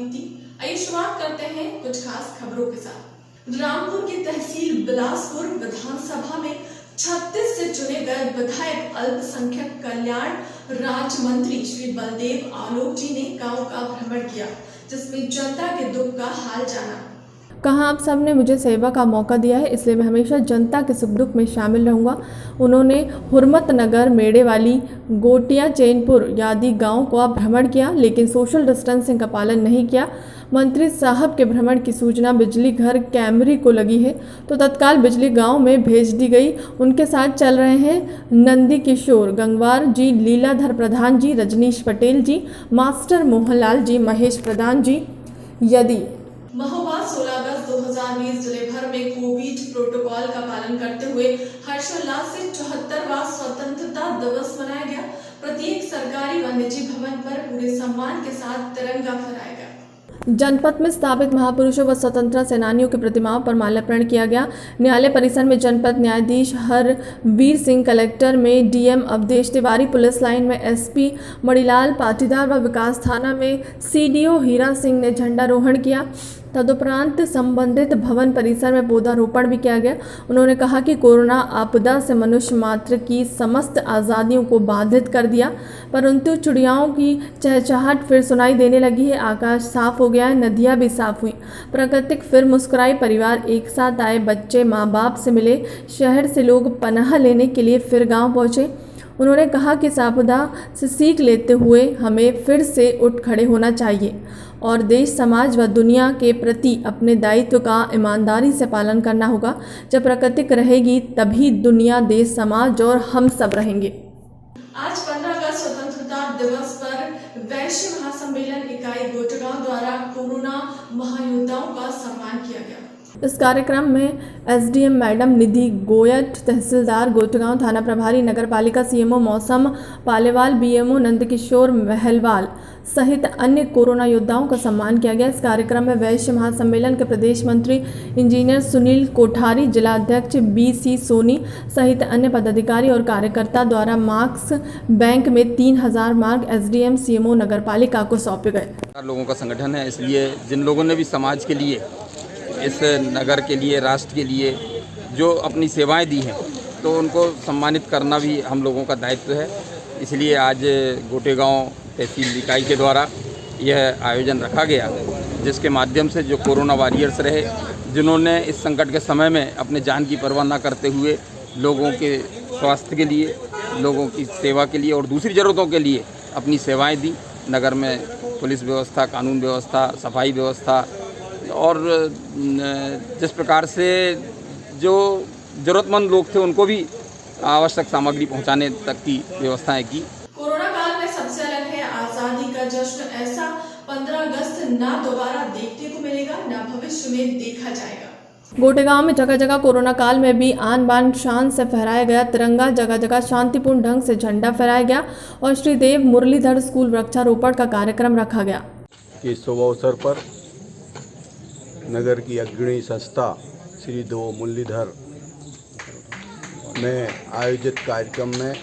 बीती। आइए शुरुआत करते हैं कुछ खास खबरों के साथ। रामपुर की तहसील बिलासपुर विधानसभा में 36 से चुने गए विधायक अल्पसंख्यक कल्याण राज्य मंत्री श्री बलदेव आलोक जी ने गांव का भ्रमण किया, जिसमें जनता के दुख का हाल जाना। कहा, आप सब ने मुझे सेवा का मौका दिया है, इसलिए मैं हमेशा जनता के सुख दुख में शामिल रहूंगा। उन्होंने हुरमत नगर, मेड़ेवाली, गोटिया, चैनपुर आदि गाँव का भ्रमण किया, लेकिन सोशल डिस्टेंसिंग का पालन नहीं किया। मंत्री साहब के भ्रमण की सूचना बिजली घर कैमरी को लगी है तो तत्काल बिजली गांव में भेज दी गई। उनके साथ चल रहे हैं नंदी किशोर गंगवार जी, लीलाधर प्रधान जी, रजनीश पटेल जी, मास्टर मोहनलाल जी, महेश प्रधान जी। यदि महोबा 16 अगस्त 2020 जिले भर में कोविड प्रोटोकॉल का पालन करते हुए हर्षोल्लास से 74वां स्वतंत्रता दिवस मनाया गया। प्रत्येक सरकारी व निजी भवन पर पूरे सम्मान के साथ तिरंगा फहराया गया। जनपद में स्थापित महापुरुषों व स्वतंत्रता सेनानियों की प्रतिमाओं पर माल्यार्पण किया गया। न्यायालय परिसर में जनपद न्यायाधीश हरवीर सिंह, कलेक्टर में DM Awadhesh Tiwari, police line में एसपी मणिलाल पाटीदार व विकास थाना में सीडीओ हीरा सिंह ने झंडारोहण किया। तदुपरांत संबंधित भवन परिसर में पौधारोपण भी किया गया। उन्होंने कहा कि कोरोना आपदा से मनुष्य मात्र की समस्त आज़ादियों को बाधित कर दिया, परंतु चिड़ियाओं की चहचहाट फिर सुनाई देने लगी है। आकाश साफ हो गया है, नदियाँ भी साफ हुई, प्रकृति फिर मुस्कुराई, परिवार एक साथ आए, बच्चे माँ बाप से मिले, शहर से लोग पनाह लेने के लिए फिर गाँव पहुँचे। उन्होंने कहा कि इस आपदा से सीख लेते हुए हमें फिर से उठ खड़े होना चाहिए और देश, समाज व दुनिया के प्रति अपने दायित्व का ईमानदारी से पालन करना होगा। जब प्रकृति रहेगी तभी दुनिया, देश, समाज और हम सब रहेंगे। आज 15 अगस्त स्वतंत्रता दिवस पर वैश्य महासम्मेलन इकाई गोटगांव द्वारा कोरोना महायोद्धाओं का सम्मान किया गया। इस कार्यक्रम में एसडीएम मैडम निधि गोयट, तहसीलदार गोटगांव, थाना प्रभारी, नगरपालिका सीएमओ मौसम पालेवाल, बीएमओ नंदकिशोर महलवाल सहित अन्य कोरोना योद्धाओं का सम्मान किया गया। इस कार्यक्रम में वैश्य महासम्मेलन के प्रदेश मंत्री इंजीनियर सुनील कोठारी, जिला अध्यक्ष बीसी सोनी सहित अन्य पदाधिकारी और कार्यकर्ता द्वारा मार्क्स बैंक में 3000 मार्क एसडीएम सीएमओ नगरपालिका को सौंपे गए। लोगों का संगठन है, इसलिए जिन लोगों ने भी समाज के लिए, इस नगर के लिए, राष्ट्र के लिए जो अपनी सेवाएं दी हैं, तो उनको सम्मानित करना भी हम लोगों का दायित्व है। इसलिए आज गोटेगांव तहसील इकाई के द्वारा यह आयोजन रखा गया, जिसके माध्यम से जो कोरोना वॉरियर्स रहे, जिन्होंने इस संकट के समय में अपने जान की परवाह न करते हुए लोगों के स्वास्थ्य के लिए, लोगों की सेवा के लिए और दूसरी ज़रूरतों के लिए अपनी सेवाएँ दी। नगर में पुलिस व्यवस्था, कानून व्यवस्था, सफाई व्यवस्था और जिस प्रकार से जो ज़रूरतमंद लोग थे उनको भी आवश्यक सामग्री पहुंचाने तक की व्यवस्थाएं की। कोरोना काल में सबसे अलग है आजादी का जश्न। ऐसा 15 अगस्त ना दोबारा देखने को मिलेगा, ना भविष्य में देखा जाएगा। गोटेगांव में जगह जगह कोरोना काल में भी आन बान शान से फहराया गया तिरंगा। जगह जगह शांतिपूर्ण ढंग से झंडा फहराया गया और श्री देव मुरलीधर स्कूल वृक्षारोपण का कार्यक्रम रखा गया। इस शुभ अवसर पर नगर की अग्रणी संस्था श्री देव मुरलीधर में आयोजित कार्यक्रम में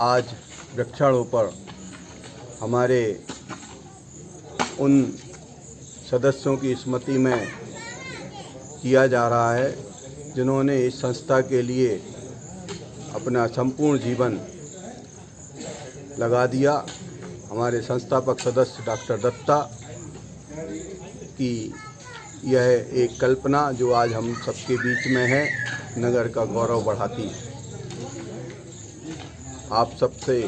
आज वृक्षारोपण हमारे उन सदस्यों की स्मृति में किया जा रहा है, जिन्होंने इस संस्था के लिए अपना संपूर्ण जीवन लगा दिया। हमारे संस्थापक सदस्य डॉक्टर दत्ता की यह एक कल्पना जो आज हम सबके बीच में है, नगर का गौरव बढ़ाती है। आप सबसे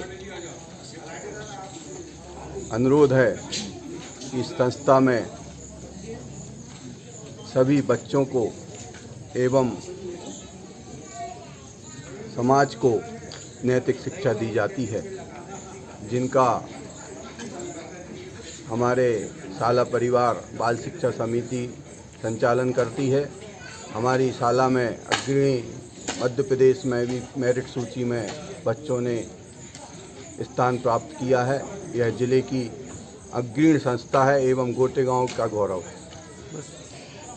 अनुरोध है कि इस संस्था में सभी बच्चों को एवं समाज को नैतिक शिक्षा दी जाती है, जिनका हमारे शाला परिवार बाल शिक्षा समिति संचालन करती है। हमारी शाला में अग्रणी मध्य प्रदेश में भी मेरिट सूची में बच्चों ने स्थान प्राप्त किया है। यह जिले की अग्रणी संस्था है एवं गोटेगांव का गौरव है।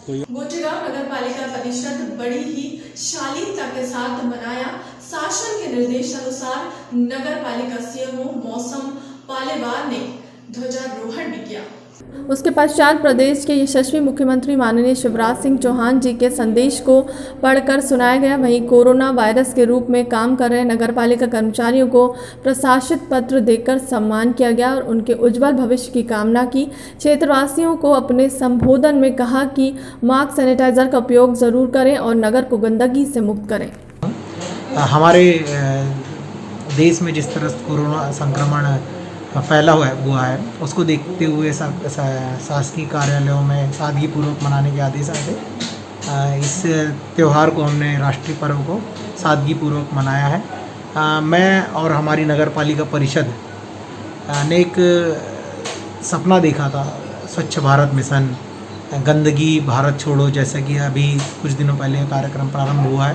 गोटेगांव नगर पालिका परिषद बड़ी ही शालीनता के साथ मनाया। शासन के निर्देश अनुसार नगर पालिका सीएमओ मौसम पालेवाल ने ध्वजारोहण भी किया। उसके पश्चात प्रदेश के यशस्वी मुख्यमंत्री माननीय शिवराज सिंह चौहान जी के संदेश को पढ़कर सुनाया गया। वहीं कोरोना वायरस के रूप में काम कर रहे नगरपालिका कर्मचारियों को प्रशासित पत्र देकर सम्मान किया गया और उनके उज्जवल भविष्य की कामना की। क्षेत्रवासियों को अपने संबोधन में कहा कि मास्क सैनिटाइजर का उपयोग ज़रूर करें और नगर को गंदगी से मुक्त करें। हमारे देश में जिस तरह से कोरोना संक्रमण फैला हुआ है उसको देखते हुए शासकीय कार्यालयों में सादगीपूर्वक मनाने के आदेश आए थे। इस त्यौहार को हमने राष्ट्रीय पर्व को सादगीपूर्वक मनाया है। मैं और हमारी नगरपालिका परिषद ने एक सपना देखा था, स्वच्छ भारत मिशन, गंदगी भारत छोड़ो, जैसा कि अभी कुछ दिनों पहले कार्यक्रम प्रारंभ हुआ है।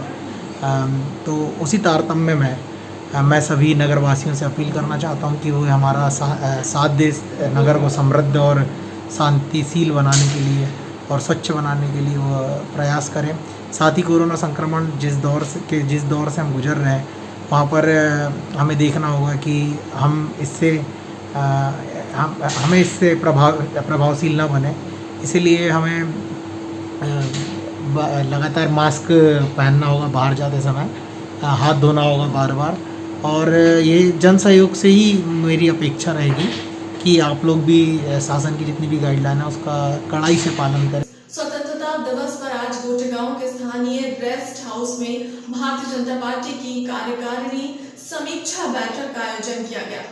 तो उसी तारतम्य में मैं सभी नगरवासियों से अपील करना चाहता हूं कि वो हमारा साथ दे, नगर को समृद्ध और शांतिशील बनाने के लिए और स्वच्छ बनाने के लिए वो प्रयास करें। साथ ही कोरोना संक्रमण जिस दौर से हम गुजर रहे हैं वहाँ पर हमें देखना होगा कि हमें इससे प्रभावशील न बने। इसीलिए हमें लगातार मास्क पहनना होगा, बाहर जाते समय हाथ धोना होगा बार बार, और ये जन सहयोग से ही मेरी अपेक्षा रहेगी कि आप लोग भी शासन की जितनी भी गाइडलाइन है उसका कड़ाई से पालन करें। स्वतंत्रता दिवस पर आज गोटेगांव के स्थानीय रेस्ट हाउस में भारतीय जनता पार्टी की कार्यकारिणी समीक्षा बैठक का आयोजन किया गया।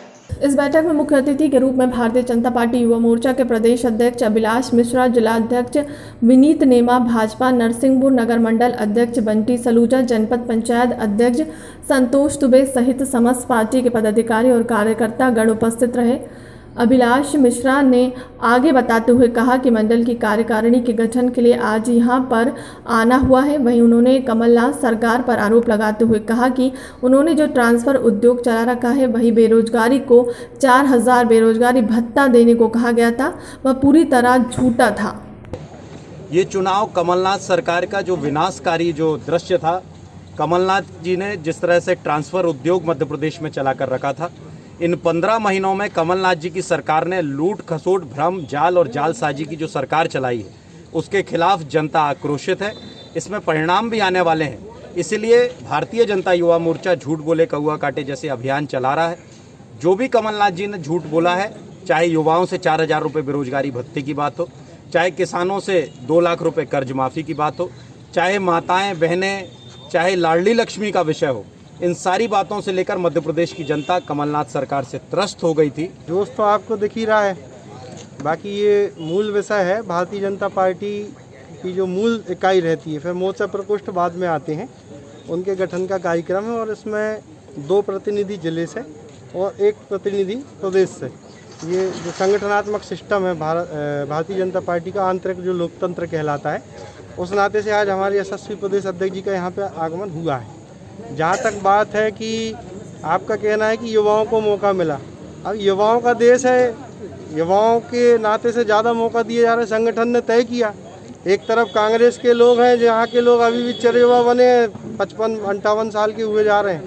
इस बैठक में मुख्य अतिथि के रूप में भारतीय जनता पार्टी युवा मोर्चा के प्रदेश अध्यक्ष अभिलाष मिश्रा, जिला अध्यक्ष विनीत नेमा, भाजपा नरसिंहपुर नगर मंडल अध्यक्ष बंटी सलूजा, जनपद पंचायत अध्यक्ष संतोष दुबे सहित समस्त पार्टी के पदाधिकारी और कार्यकर्ता गण उपस्थित रहे। अभिलाष मिश्रा ने आगे बताते हुए कहा कि मंडल की कार्यकारिणी के गठन के लिए आज यहां पर आना हुआ है। वहीं उन्होंने कमलनाथ सरकार पर आरोप लगाते हुए कहा कि उन्होंने जो ट्रांसफ़र उद्योग चला रखा है वही बेरोजगारी को 4000 बेरोजगारी भत्ता देने को कहा गया था, वह पूरी तरह झूठा था। ये चुनाव कमलनाथ सरकार का जो विनाशकारी जो दृश्य था, कमलनाथ जी ने जिस तरह से ट्रांसफ़र उद्योग मध्य प्रदेश में चला कर रखा था, इन 15 महीनों में कमलनाथ जी की सरकार ने लूट खसोट भ्रम जाल और जालसाजी की जो सरकार चलाई है उसके खिलाफ जनता आक्रोशित है। इसमें परिणाम भी आने वाले हैं। इसलिए भारतीय जनता युवा मोर्चा झूठ बोले कौआ काटे जैसे अभियान चला रहा है। जो भी कमलनाथ जी ने झूठ बोला है, चाहे युवाओं से 4000 रुपये बेरोजगारी भत्ते की बात हो, चाहे किसानों से 2 लाख रुपये कर्ज माफ़ी की बात हो, चाहे माताएँ बहनें, चाहे लाडली लक्ष्मी का विषय हो, इन सारी बातों से लेकर मध्य प्रदेश की जनता कमलनाथ सरकार से त्रस्त हो गई थी। जोश तो आपको दिख ही रहा है। बाकी ये मूल विषय है, भारतीय जनता पार्टी की जो मूल इकाई रहती है, फिर मोर्चा प्रकोष्ठ बाद में आते हैं, उनके गठन का कार्यक्रम है और इसमें 2 प्रतिनिधि जिले से और 1 प्रतिनिधि प्रदेश से। ये जो संगठनात्मक सिस्टम है भारतीय जनता पार्टी का आंतरिक जो लोकतंत्र कहलाता है, उस नाते से आज हमारे यशस्वी प्रदेश अध्यक्ष जी का यहाँ पे आगमन हुआ है। जहाँ तक बात है कि आपका कहना है कि युवाओं को मौका मिला, अब युवाओं का देश है, युवाओं के नाते से ज़्यादा मौका दिए जा रहे। संगठन ने तय किया, एक तरफ कांग्रेस के लोग हैं, जहाँ के लोग अभी भी चरयुवा बने 55-58 साल के हुए जा रहे हैं,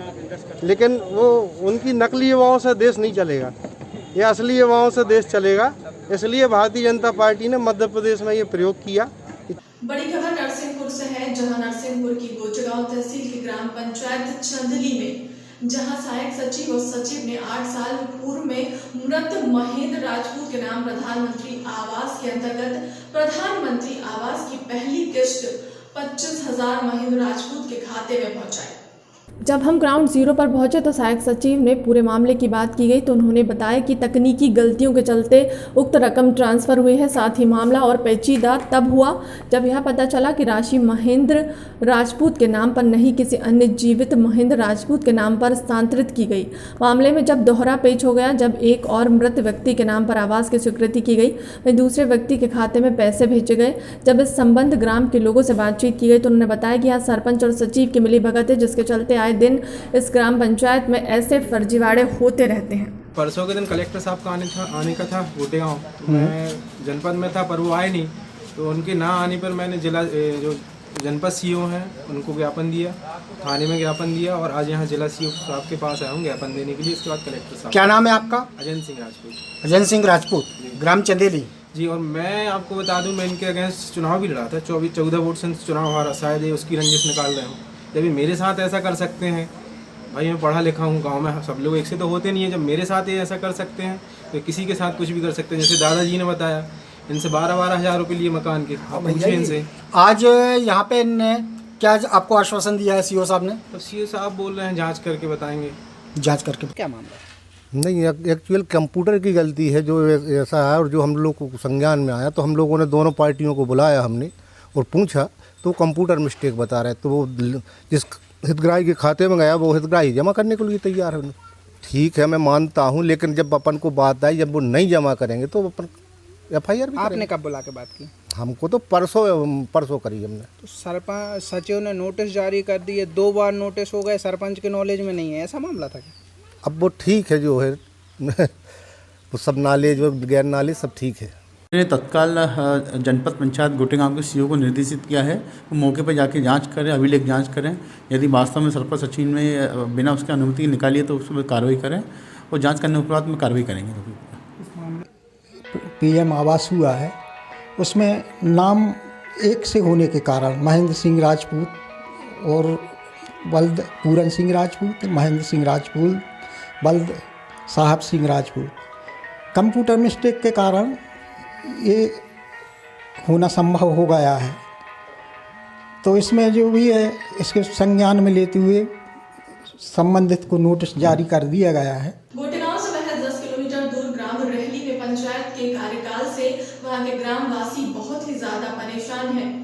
लेकिन वो उनकी नकली युवाओं से देश नहीं चलेगा, ये असली युवाओं से देश चलेगा। इसलिए भारतीय जनता पार्टी ने मध्य प्रदेश में ये प्रयोग किया। बड़ी खबर नरसिंहपुर से है, जहां नरसिंहपुर की गोटेगांव तहसील की ग्राम पंचायत चंदली में जहां सहायक सचिव और सचिव ने 8 साल पूर्व में मृत महेंद्र राजपूत के नाम प्रधानमंत्री आवास के अंतर्गत प्रधानमंत्री आवास की पहली किस्त 25,000 महेंद्र राजपूत के खाते में पहुंचाई। जब हम ग्राउंड जीरो पर पहुंचे तो सहायक सचिव ने पूरे मामले की बात की गई तो उन्होंने बताया कि तकनीकी गलतियों के चलते उक्त रकम ट्रांसफ़र हुई है। साथ ही मामला और पेचीदा तब हुआ जब यह पता चला कि राशि महेंद्र राजपूत के नाम पर नहीं, किसी अन्य जीवित महेंद्र राजपूत के नाम पर स्थानांतरित की गई। मामले में जब दोहरा पेच हो गया, जब एक और मृत व्यक्ति के नाम पर आवास की स्वीकृति की गई, वहीं दूसरे व्यक्ति के खाते में पैसे भेजे गए। जब इस संबंध ग्राम के लोगों से बातचीत की गई तो उन्होंने बताया कि यहाँ सरपंच और सचिव की मिली भगत है, जिसके चलते आए दिन इस ग्राम पंचायत में ऐसे फर्जीवाड़े होते रहते हैं। परसों के दिन कलेक्टर साहब का आने का था गोटेगांव। मैं जनपद में था पर वो आए नहीं, तो उनके ना आने पर मैंने जिला जो जनपद सीओ हैं उनको ज्ञापन दिया, थाने में ज्ञापन दिया और आज यहाँ जिला सीओ साहब के पास आया हूँ ज्ञापन देने के लिए। इसके बाद कलेक्टर साहब। क्या नाम है आपका? अजय सिंह राजपूत। अजय सिंह राजपूत, ग्राम चंदेली। जी, और मैं आपको बता दूं, मैं इनके अगेंस्ट चुनाव भी लड़ा था। 14 वोट से चुनाव हारा, शायद ये उसकी रंजिश निकाल रहे हूँ। जब ये मेरे साथ ऐसा कर सकते हैं, भाई मैं पढ़ा लिखा हूँ, गांव में सब लोग एक से तो होते नहीं है। जब मेरे साथ ये ऐसा कर सकते हैं तो किसी के साथ कुछ भी कर सकते हैं। जैसे दादाजी ने बताया, इनसे 12-12 हज़ार रुपये लिए मकान के, आप पूछिए इनसे। आज यहाँ पे क्या आपको आश्वासन दिया है सीओ साहब ने? तो सीओ साहब बोल रहे हैं जांच करके बताएंगे। जांच करके क्या मामला? नहीं, एक्चुअल कंप्यूटर की गलती है जो ऐसा है, और जो हम लोग को संज्ञान में आया तो हम लोगों ने दोनों पार्टियों को बुलाया हमने और पूछा तो कंप्यूटर मिस्टेक बता रहे। तो वो जिस हितग्राही के खाते में गया वो हितग्राही जमा करने के लिए तैयार है। ठीक है, मैं मानता हूँ, लेकिन जब अपन को बात आई, जब वो नहीं जमा करेंगे तो अपन FIR भी आपने कब बुला के बात की? हमको तो परसों करी हमने। तो सरपंच सचिव ने नोटिस जारी कर दिए, 2 बार नोटिस हो गए, सरपंच के नॉलेज में नहीं है, ऐसा मामला था क्या? अब वो ठीक है जो है वो सब नॉलेज और गैर नॉलेज सब ठीक है। मैंने तत्काल जनपद पंचायत गोटेगांव के सीओ को निर्देशित किया है वो मौके पर जाके जांच करें, अभिलेख जांच करें। यदि वास्तव में सरपंच सचिन में बिना उसकी अनुमति निकाली है तो उस पर कार्रवाई करें और जांच करने के बाद में कार्रवाई करेंगे। PM आवास हुआ है, उसमें नाम एक से होने के कारण महेंद्र सिंह राजपूत और बल्द पूरन सिंह राजपूत, महेंद्र सिंह राजपूत, बल्द साहब सिंह राजपूत, कंप्यूटर मिस्टेक के कारण ये होना संभव हो गया है। तो इसमें जो भी है इसके संज्ञान में लेते हुए संबंधित को नोटिस जारी कर दिया गया है। गोटेगांव से महज 10 किलोमीटर दूर ग्राम रहली में पंचायत के कार्यकाल से वहां के ग्रामवासी बहुत ही ज्यादा परेशान हैं।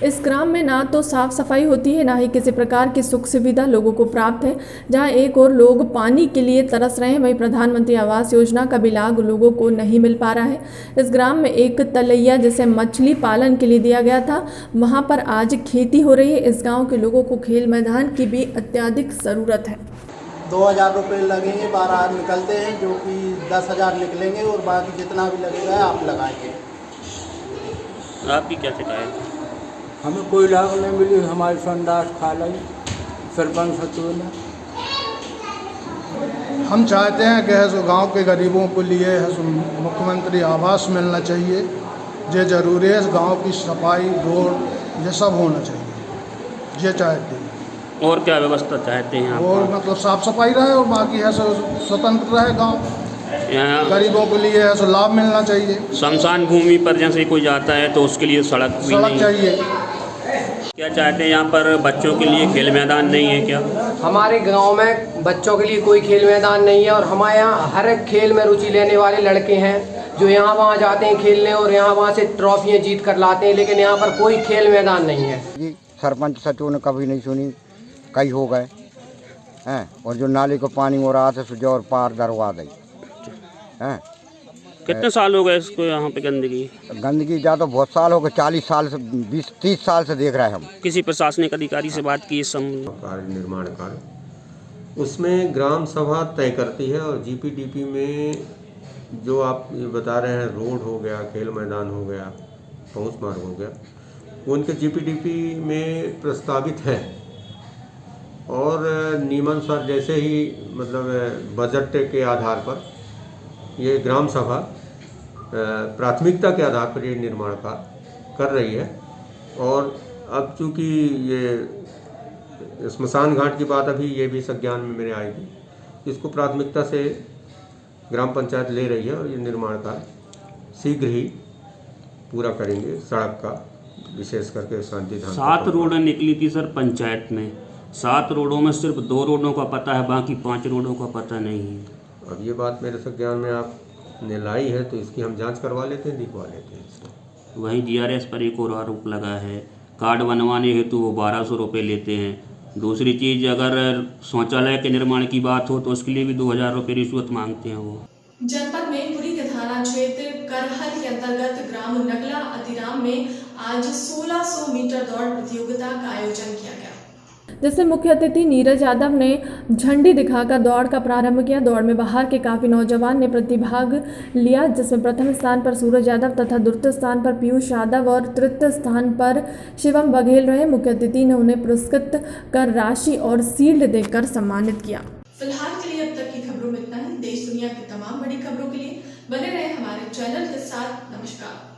इस ग्राम में ना तो साफ सफाई होती है, ना ही किसी प्रकार की सुख सुविधा लोगों को प्राप्त है। जहां एक और लोग पानी के लिए तरस रहे हैं, वहीं प्रधानमंत्री आवास योजना का भी लाभ लोगों को नहीं मिल पा रहा है। इस ग्राम में एक तलैया जिसे मछली पालन के लिए दिया गया था, वहां पर आज खेती हो रही है। इस गाँव के लोगों को खेल मैदान की भी अत्यधिक ज़रूरत है। 2000 रुपये लगेंगे, 12 निकलते हैं, जो कि 10,000 निकलेंगे और बाकी जितना भी लगेगा आप लगाएंगे। आपकी क्या शिकायत? हमें कोई लाभ नहीं मिली, हमारी संडास खा ली सरपंच सचिव ने। हम चाहते हैं कि गांव के गरीबों के लिए मुख्यमंत्री आवास मिलना चाहिए। ये जरूरी है, गांव की सफाई, रोड, ये सब होना चाहिए, ये चाहते हैं। और क्या व्यवस्था चाहते हैं आप? और मतलब साफ सफाई रहे और बाकी है सो स्वतंत्र रहे गांव। गरीबों के लिए है सो लाभ मिलना चाहिए। शमशान भूमि पर जैसे कोई जाता है तो उसके लिए सड़क भी नहीं चाहिए। क्या चाहते हैं? यहाँ पर बच्चों के लिए खेल मैदान नहीं है क्या? हमारे गांव में बच्चों के लिए कोई खेल मैदान नहीं है और हमारे यहाँ हर एक खेल में रुचि लेने वाले लड़के हैं जो यहाँ वहाँ जाते हैं खेलने और यहाँ वहाँ से ट्रॉफियाँ जीत कर लाते हैं, लेकिन यहाँ पर कोई खेल मैदान नहीं है। जी, सरपंच सचिव ने कभी नहीं सुनी, कई हो गए हैं, और जो नाले को पानी हो रहा था सुजौर पार दरवा दी हैं। कितने साल हो गए इसको यहाँ पे गंदगी ज़्यादा बहुत साल हो गए, 40 साल से 20-30 साल से देख रहे हैं हम। किसी प्रशासनिक अधिकारी से बात की? कार्य निर्माण कार्य उसमें ग्राम सभा तय करती है और GPDP में जो आप ये बता रहे हैं, रोड हो गया, खेल मैदान हो गया, पहुँच मार्ग हो गया, वो उनके GPDP में प्रस्तावित है और नियमानुसार जैसे ही मतलब बजट के आधार पर ये ग्राम सभा प्राथमिकता के आधार पर ये निर्माण कार्य कर रही है। और अब चूँकि ये स्मशान घाट की बात अभी ये भी संज्ञान में मेरे आएगी, इसको प्राथमिकता से ग्राम पंचायत ले रही है और ये निर्माण कार्य शीघ्र ही पूरा करेंगे। सड़क का विशेष करके शांति धाम 7 रोडें निकली थी सर पंचायत में, 7 रोडों में सिर्फ 2 रोडों का पता है, बाकी 5 रोडों का पता नहीं है। अब ये बात मेरे संज्ञान में आपने लाई है तो इसकी हम जांच करवा लेते हैं, दिखवा लेते हैं इसको। वहीं GRS पर एक और आरोप लगा है, कार्ड बनवाने हेतु वो 1200 रुपये लेते हैं। दूसरी चीज़, अगर शौचालय के निर्माण की बात हो तो उसके लिए भी 2000 रुपये रिश्वत मांगते हैं वो। जनपद में पुरी के थाना क्षेत्र करहल के अंतर्गत ग्राम नगला अतिराम में आज 1600 मीटर दौड़ प्रतियोगिता का आयोजन किया गया। जिसमें मुख्य अतिथि नीरज यादव ने झंडी दिखाकर दौड़ का प्रारंभ किया। दौड़ में बाहर के काफ़ी नौजवान ने प्रतिभाग लिया, जिसमें प्रथम स्थान पर सूरज यादव तथा द्वितीय स्थान पर पीयूष यादव और तृतीय स्थान पर शिवम बघेल रहे। मुख्य अतिथि ने उन्हें पुरस्कृत कर राशि और शील्ड देकर सम्मानित किया। फिलहाल के लिए अब तक की खबरों में इतना ही। देश दुनिया की तमाम बड़ी खबरों के लिए बने रहे हमारे चैनल के साथ। नमस्कार।